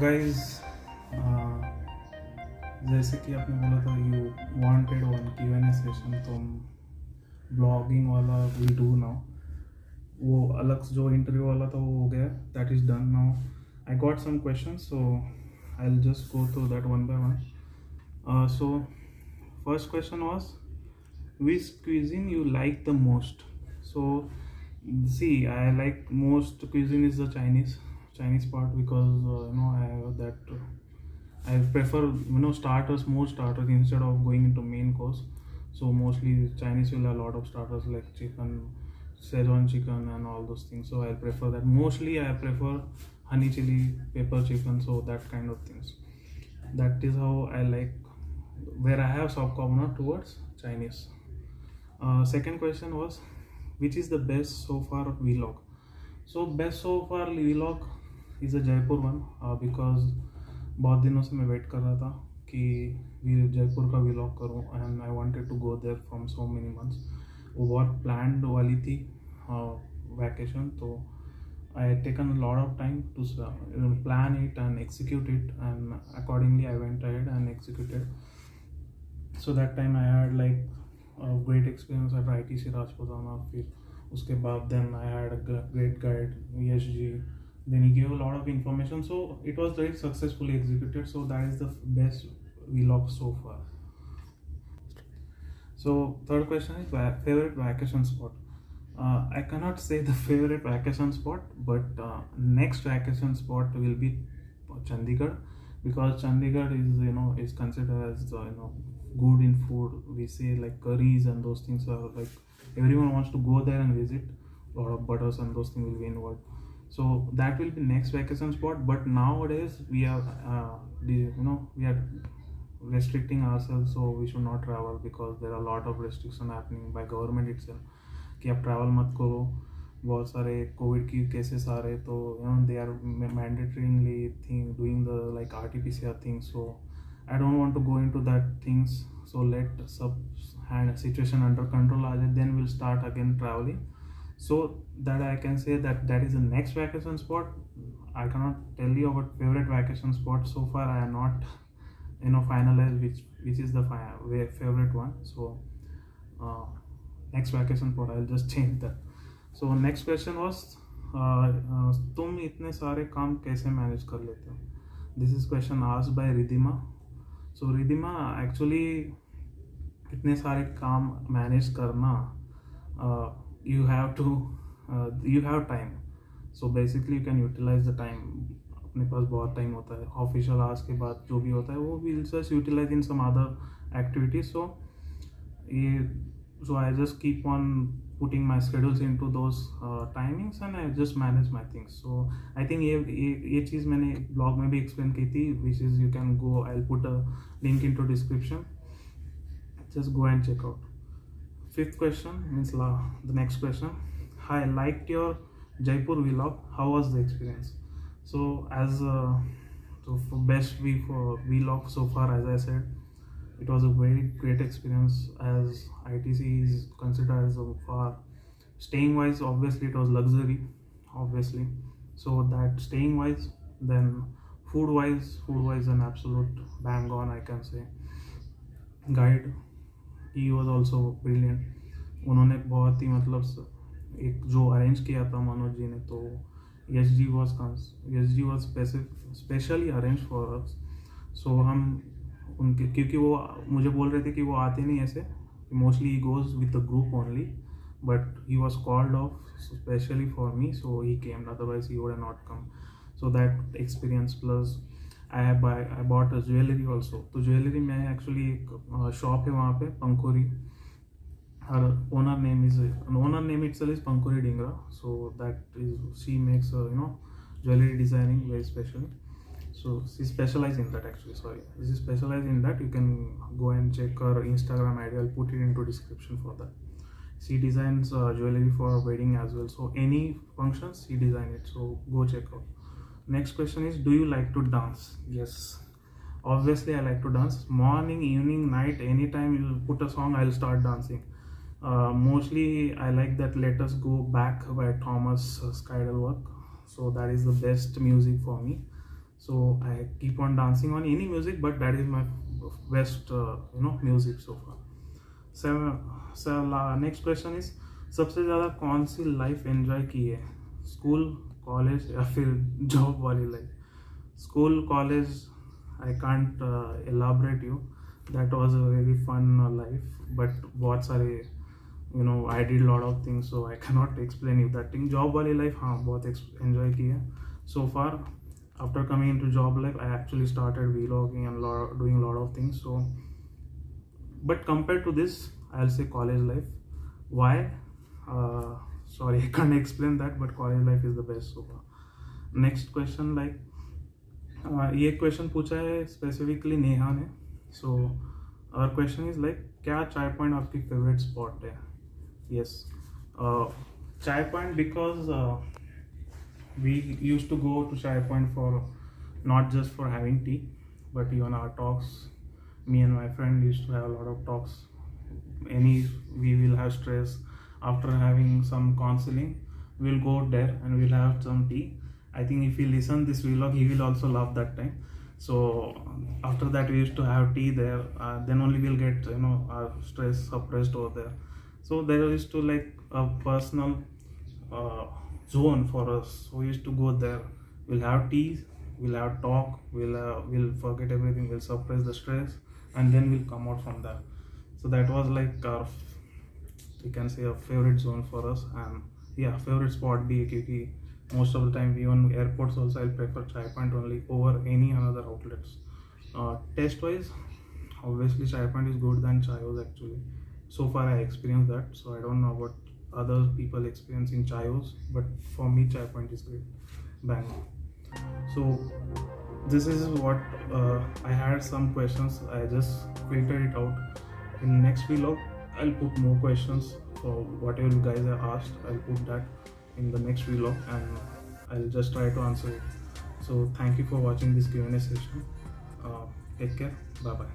Guys, जैसे कि आपने बोला था you wanted one Q&A session, तो ब्लॉगिंग वाला विल डू नाउ. वो अलग जो इंटरव्यू वाला था वो हो गया, that is done now. I got some questions, so I will just go through that one by one. So first question was, which cuisine you like the most? So see, I like most cuisine is the Chinese part, because I have that I prefer starters, more starters instead of going into main course. So mostly Chinese will have a lot of starters like chicken, Szechuan chicken and all those things, so I prefer that. Mostly I prefer honey chili pepper chicken, so that kind of things. That is how I like, where I have soft corner towards Chinese. Second question was, which is the best so far vlog? So best so far vlog is a Jaipur one, because बहुत दिनों से मैं wait कर रहा था कि जयपुर का vlog करूं, and I wanted to go there from so many months. वो बहुत प्लान्ड वाली थी वैकेशन, तो I taken a lot of time to plan it and execute it, and accordingly I went ahead and executed. So that time I had like great experience at ITC Rajputana. फिर उसके बाद then I had a great guide, VSG. Then he gave a lot of information, so it was very successfully executed. So that is the best vlog so far. So third question is favorite vacation spot. I cannot say the favorite vacation spot, but next vacation spot will be Chandigarh, because Chandigarh is considered as good in food. We say like curries and those things are like, everyone wants to go there and visit. A lot of butters and those things will be involved. So that will be next vacation spot. But nowadays we are we are restricting ourselves, so we should not travel, because there are a lot of restriction happening by government itself कि आप travel मत करो. बहुत सारे Covid की cases आ रहे, तो they are mandatorily doing the like RT-PCR thing. So I don't want to go into that things. So let situation under control, then we'll start again traveling. So that I can say that is the next vacation spot. I cannot tell you about favorite vacation spot so far. I am not finalized which is the favorite one. So next vacation spot I'll just change that. So next question was, तुम इतने सारे काम कैसे manage कर लेते हो? This is question asked by Ridhima. So Ridhima, actually इतने सारे काम मैनेज करना, you have time. So basically you can utilize the time. अपने पास बहुत टाइम होता है, ऑफिशियल आवर्स के बाद जो भी होता है वो we'll just utilize in some other activities. So I just keep on putting my schedules into those timings, and I just manage my things. So I think ये चीज़ मैंने blog में भी explain की थी, which is you can go, I'll put a link into description, just go and check out. Fifth question means the next question. I liked your Jaipur vlog, how was the experience? So for best vlog so far, as I said, it was a very great experience, as ITC is considered as a far. Staying wise, obviously it was luxury, obviously. So that staying wise, then food wise an absolute bang on, I can say. Guide, he was also brilliant. उन्होंने बहुत ही मतलब एक जो arrange किया था मनोज जी ने, तो SG was specially arranged for us. So हम उनके, क्योंकि वो मुझे बोल रहे थे कि वो आते नहीं ऐसे, mostly he goes with the group only, but he was called off specially for me, so he came, otherwise he would have not come. So that experience plus I bought a jewellery also. तो jewellery में actually एक shop है वहाँ पे, पंखुरी. her owner name itself is Pankuri Dingra. So that is, she makes jewelry designing very specially. So she specializes in that, actually. Sorry, she specializes in that. You can go and check her Instagram ID. I'll put it into description for that. She designs jewelry for wedding as well. So any functions she design it. So go check out. Next question is, do you like to dance? Yes, obviously I like to dance. Morning, evening, night, anytime you put a song, I'll start dancing. Mostly I like that Let Us Go Back by Thomas Skidel work. So that is the best music for me. So I keep on dancing on any music, but that is my best music so far. So next question is, सबसे ज़्यादा कौन सी life enjoy की है, school, college या फिर job वाली life? School, college, I can't elaborate you. That was a very fun life, but बहुत सारे I did a lot of things, so I cannot explain you that thing. Job वाली life हाँ बहुत enjoy की है. So far, after coming into job life, I actually started vlogging and doing a lot of things. So, but compared to this, I'll say college life. Why? Sorry, I can't explain that, but college life is the best so far. Next question, ये question पूछा है specifically Neha ने. So our question is like, क्या Chai Point आपकी favourite spot है? Yes, Chai Point, because we used to go to Chai Point for not just for having tea, but even our talks. Me and my friend used to have a lot of talks. We will have stress after having some counseling. We'll go there and we'll have some tea. I think if he listen this vlog, he will also love that time. So after that, we used to have tea there. Then only we'll get our stress suppressed over there. So there used to like a personal zone for us. So we used to go there. We'll have tea, we'll have talk, we'll forget everything, we'll suppress the stress, and then we'll come out from there. So that was like our, we can say, a favorite zone for us. And yeah, favorite spot be क्योंकि most of the time even airports also I'll prefer Chai Point only over any another outlets. Taste wise, obviously Chai Point is good than Chaayos actually. So far I experienced that, so I don't know about other people experiencing Chaayos, but for me Chai Point is great. Bang. So this is what I had some questions. I just filtered it out. In next vlog I'll put more questions for whatever you guys have asked. I'll put that in the next vlog and I'll just try to answer it. So thank you for watching this Q&A session. Take care. Bye bye.